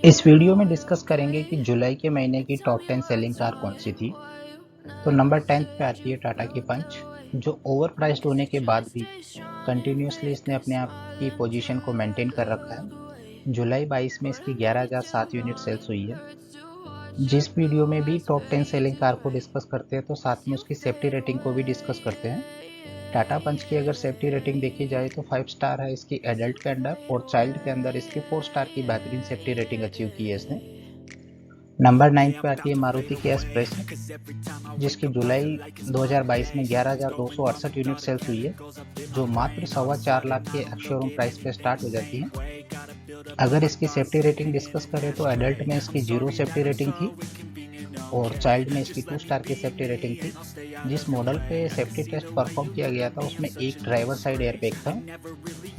इस वीडियो में डिस्कस करेंगे कि जुलाई के महीने की टॉप 10 सेलिंग कार कौन सी थी। तो नंबर 10 पे आती है टाटा की पंच, जो ओवर प्राइस्ड होने के बाद भी कंटिन्यूसली इसने अपने आप की पोजीशन को मेंटेन कर रखा है। जुलाई 22 में इसकी 11,007 यूनिट सेल्स हुई है। जिस वीडियो में भी टॉप 10 सेलिंग कार को डिस्कस करते हैं तो साथ में उसकी सेफ्टी रेटिंग को भी डिस्कस करते हैं। टाटा पंच की अगर सेफ्टी रेटिंग देखी जाए तो 5 स्टार है इसकी एडल्ट के अंदर, और चाइल्ड के अंदर इसकी 4 स्टार की बेहतरीन सेफ्टी रेटिंग अचीव की है इसने। नंबर 9 पे आती है मारुति की एस प्रेस, जिसकी जुलाई 2022 में 11,268 यूनिट सेल्स हुई है, जो मात्र 4.25 लाख के एक्स-शोरूम प्राइस पे स्टार्ट हो जाती है। अगर इसकी सेफ्टी रेटिंग डिस्कस करें तो एडल्ट में इसकी 0 सेफ्टी रेटिंग थी और चाइल्ड में इसकी 2 स्टार की सेफ्टी रेटिंग थी। जिस मॉडल पे सेफ्टी टेस्ट परफॉर्म किया गया था उसमें एक ड्राइवर साइड एयरबैग था।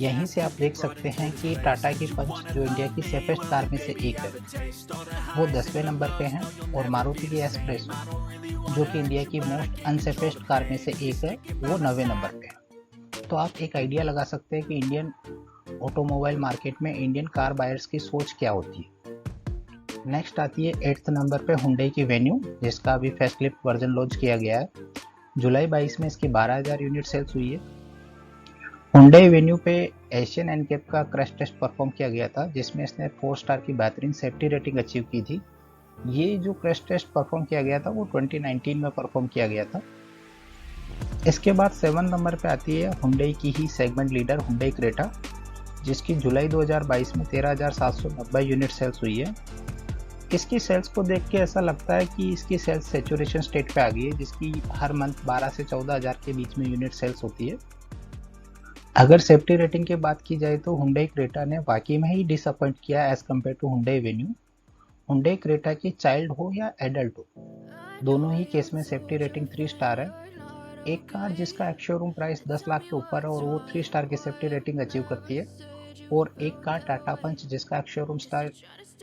यहीं से आप देख सकते हैं कि टाटा की पंच जो इंडिया की सेफेस्ट कार में से एक है वो 10वें नंबर पे है, और मारुति की एस प्रेस जो कि इंडिया की मोस्ट अनसेफेस्ट कार में से एक है वो 9वें नंबर पे है। तो आप एक आइडिया लगा सकते हैं कि इंडियन ऑटोमोबाइल मार्केट में इंडियन कार बायर्स की सोच क्या होती है। नेक्स्ट आती है 8th नंबर पे हुंडई की वेन्यू, जिसका अभी फेसलिफ्ट वर्जन लॉन्च किया गया है। जुलाई 22 में इसकी 12,000 यूनिट सेल्स हुई है। हुंडई वेन्यू पे एशियन एनकैप का क्रैश टेस्ट परफॉर्म किया गया था, जिसमें इसने 4 स्टार की बेहतरीन सेफ्टी रेटिंग अचीव की थी। ये जो क्रैश टेस्ट परफॉर्म किया गया था वो 2019 में परफॉर्म किया गया था। इसके बाद 7 नंबर पे आती है हुंडई की ही सेगमेंट लीडर हुंडई क्रेटा, जिसकी जुलाई 2022 में 13,790 यूनिट सेल्स हुई है। इसकी सेल्स को देख के ऐसा लगता है कि इसकी सेल्स सैचुरेशन स्टेट पे आ गई है, जिसकी हर मंथ 12 से 14,000 के बीच में यूनिट सेल्स होती है। अगर सेफ्टी रेटिंग की बात की जाए तो हुंडई क्रेटा ने वाकई में ही डिसअपॉइंट किया as compare to Hyundai Venue. Hyundai Creta की चाइल्ड हो या एडल्ट हो, दोनों ही केस में सेफ्टी रेटिंग 3 स्टार है। एक कार जिसका एक्स-शोरूम प्राइस 10 लाख के ऊपर है और वो 3 स्टार की सेफ्टी रेटिंग अचीव करती है, और एक कार टाटा पंच जिसका एक्स-शोरूम स्टार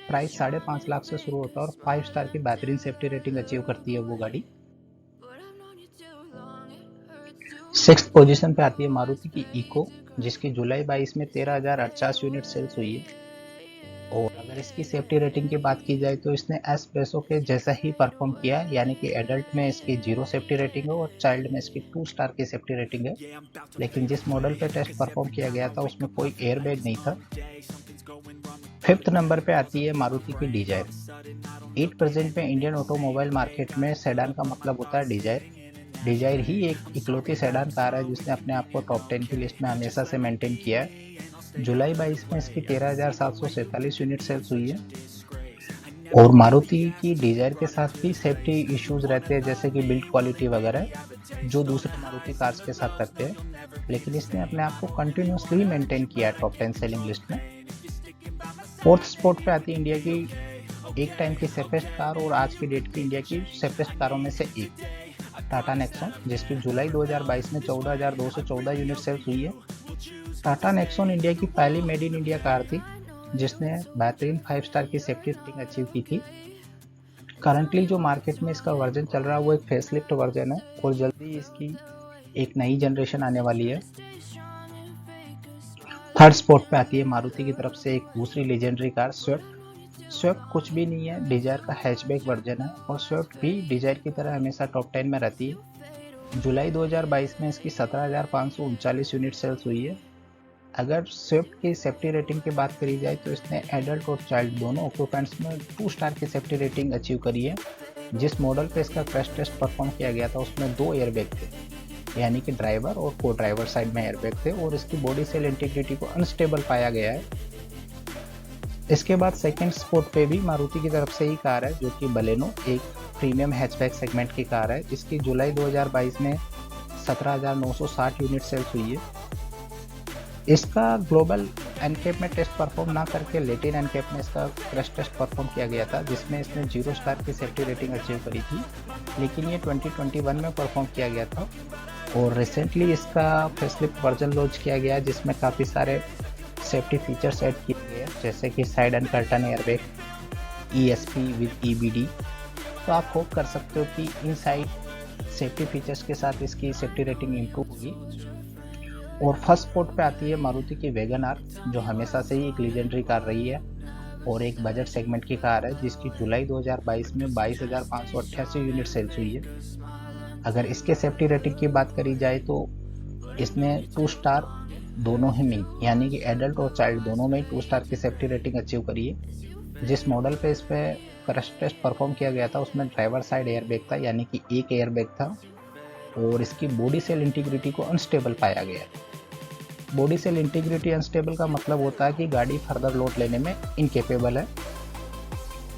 प्राइस 5.5 लाख से शुरू होता है और 5 स्टार की बेहतरीन सेफ्टी रेटिंग अचीव करती है वो गाड़ी। 6th पोजीशन पे आती है मारुति की इको, जिसकी जुलाई 22 में 13,050 यूनिट सेल्स हुई है। और अगर इसकी सेफ्टी रेटिंग की बात की जाए तो इसने एस प्रेसो के जैसा ही परफॉर्म किया, यानी कि एडल्ट में इसकी 0 सेफ्टी रेटिंग है और चाइल्ड में इसकी 2 स्टार की सेफ्टी रेटिंग है। लेकिन जिस मॉडल पे टेस्ट परफॉर्म किया गया था उसमें कोई एयरबैग नहीं था। 5th नंबर पे आती है मारुति की डिजायर। एट प्रेजेंट में इंडियन ऑटोमोबाइल मार्केट में सेडान का मतलब होता है डिजायर। डिजायर ही एक इकलौती सेडान कार है जिसने अपने आप को टॉप 10 की लिस्ट में हमेशा से मेंटेन किया है। जुलाई 22 में इसकी 13,747 यूनिट सेल्स हुई है। और मारुति की डिजायर के साथ भी सेफ्टी इश्यूज रहते हैं, जैसे कि बिल्ड क्वालिटी वगैरह, जो दूसरे मारुति कार्स के साथ रहते हैं, लेकिन इसने अपने आप को कंटिन्यूसली मेंटेन किया है टॉप 10 सेलिंग लिस्ट में। 4th स्पॉट पे आती है इंडिया की एक टाइम की सेफेस्ट कार और आज की डेट की इंडिया की सेफेस्ट कारों में से एक, टाटा नेक्सॉन, जिसकी जुलाई 2022 में 14,214 यूनिट सेल्स हुई है। टाटा नेक्सॉन इंडिया की पहली मेड इन इंडिया कार थी जिसने बेहतरीन 5 स्टार की सेफ्टी रेटिंग अचीव की थी। करंटली जो मार्केट में इसका वर्जन चल रहा है वो एक फेसलिफ्ट वर्जन है और जल्दी इसकी एक नई जनरेशन आने वाली है। 3rd स्पॉट पे आती है मारुति की तरफ से एक दूसरी लेजेंडरी कार स्विफ्ट। स्विफ्ट कुछ भी नहीं है, डिजायर का हैचबैक वर्जन है और स्विफ्ट भी डिजायर की तरह हमेशा टॉप 10 में रहती है। जुलाई 2022 में इसकी 17,539 यूनिट सेल्स हुई है। अगर स्विफ्ट की सेफ्टी रेटिंग की बात करी जाए तो इसने एडल्ट और चाइल्ड दोनों ऑक्यूपेंट्स में 2 स्टार की सेफ्टी रेटिंग अचीव करी है। जिस मॉडल पे इसका क्रैश टेस्ट परफॉर्म किया गया था उसमें 2 एयरबैग थे, यानी कि ड्राइवर और को ड्राइवर साइड में एयरबैग थे, और इसकी बॉडी सेल इंटीग्रिटी को अनस्टेबल पाया गया है। इसके बाद 2nd स्पॉट पे भी मारुति की तरफ से ही कार है, जो कि बलेनो, एक प्रीमियम हैचबैक सेगमेंट की कार है। इसकी जुलाई 2022 में 17,960 यूनिट सेल्स हुई है। इसका ग्लोबल एनकैप में टेस्ट परफॉर्म ना करके लैटिन एनकैप में इसका क्रैश टेस्ट परफॉर्म किया गया था, जिसमें इसने 0 स्टार की सेफ्टी रेटिंग अचीव करी थी, लेकिन ये 2021 में परफॉर्म किया गया था। और रिसेंटली इसका फेसलिफ्ट वर्जन लॉन्च किया गया है जिसमें काफ़ी सारे सेफ्टी फीचर्स ऐड किए गए हैं, जैसे कि side and curtain airbag, ESP with EBD। तो आप होप कर सकते हो कि इन साइड सेफ्टी फीचर्स के साथ इसकी सेफ्टी रेटिंग इम्प्रूव होगी। और 1st स्पॉट पे आती है मारुति की वैगन आर, जो हमेशा से ही एक लीजेंडरी कार रही है। और एक बजट सेगमेंट की कार है जिसकी जुलाई 2022 में 22,588 यूनिट सेल्स हुई है। अगर इसके सेफ्टी रेटिंग की बात करी जाए तो इसने 2 स्टार दोनों ही में, यानी कि एडल्ट और चाइल्ड दोनों में 2 स्टार की सेफ्टी रेटिंग अचीव करी है। जिस मॉडल पे इस पे क्रैश टेस्ट परफॉर्म किया गया था उसमें ड्राइवर साइड एयरबैग था, यानी कि एक एयरबैग था, और इसकी बॉडी सेल इंटीग्रिटी को अनस्टेबल पाया गया। बॉडी सेल इंटीग्रिटी अनस्टेबल का मतलब होता है कि गाड़ी फर्दर लोड लेने में इनकेपेबल है।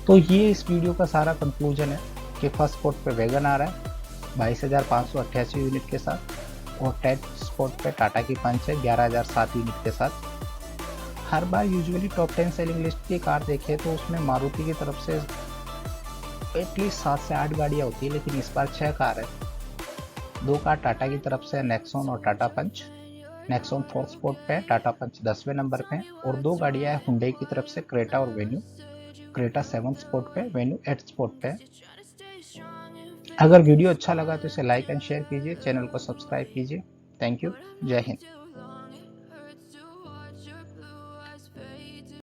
तो ये इस वीडियो का सारा कंक्लूजन है कि फर्स्ट स्पॉट पे वैगन आ रहा है 22,588 यूनिट के साथ, और 10th स्पॉट पे टाटा की पंच है 11,007 यूनिट के साथ। हर बार यूजुअली टॉप 10 सेलिंग लिस्ट की कार देखें तो उसमें मारुति की तरफ से एटलीस्ट 7 से 8 गाड़ियाँ होती है, लेकिन इस बार 6 कार है। 2 कार टाटा की तरफ से नेक्सॉन और टाटा पंच। नेक्सॉन 4th स्पॉट पे, टाटा पंच 10वें नंबर पे, और 2 गाड़ियाँ हैं हुंडई की तरफ से, क्रेटा और वेन्यू। क्रेटा 7th स्पॉट पे, वेन्यू 8th स्पॉट पे। अगर वीडियो अच्छा लगा तो इसे लाइक एंड शेयर कीजिए, चैनल को सब्सक्राइब कीजिए। Thank you. जय हिंद।